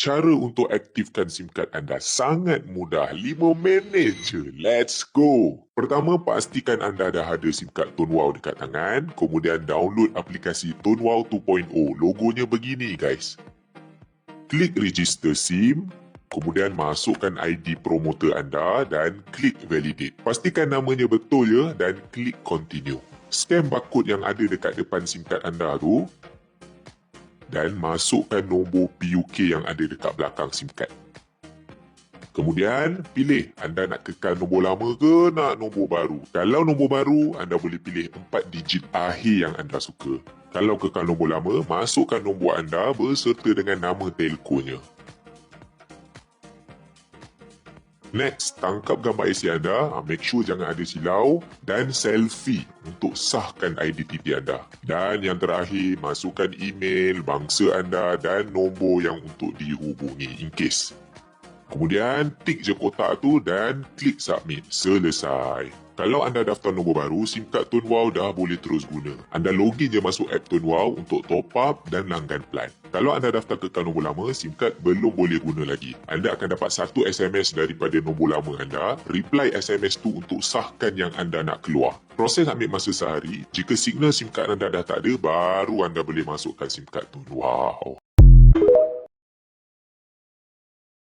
Cara untuk aktifkan SIM card anda sangat mudah. 5 minit je. Let's go! Pertama, pastikan anda dah ada SIM card Tonwow dekat tangan. Kemudian download aplikasi Tonwow 2.0. Logonya begini guys. Klik register SIM. Kemudian masukkan ID promoter anda dan klik validate. Pastikan namanya betul ya dan klik continue. Scan barcode yang ada dekat depan SIM card anda tu dan masukkan nombor PUK yang ada dekat belakang SIM card. Kemudian, pilih anda nak kekal nombor lama ke nak nombor baru. Kalau nombor baru, anda boleh pilih 4 digit akhir yang anda suka. Kalau kekal nombor lama, masukkan nombor anda berserta dengan nama telekonya. Next, tangkap gambar IC anda, make sure jangan ada silau dan selfie untuk sahkan identiti anda. Dan yang terakhir, masukkan email, bangsa anda dan nombor yang untuk dihubungi in case. Kemudian, tik je kotak tu dan klik submit. Selesai. Kalau anda daftar nombor baru, SIM card Tonwow dah boleh terus guna. Anda login je masuk app Tonwow untuk top up dan langgan plan. Kalau anda daftar kekal nombor lama, SIM card belum boleh guna lagi. Anda akan dapat 1 SMS daripada nombor lama anda. Reply SMS tu untuk sahkan yang anda nak keluar. Proses ambil masa sehari. Jika signal SIM card anda dah tak ada, baru anda boleh masukkan SIM card Tonwow.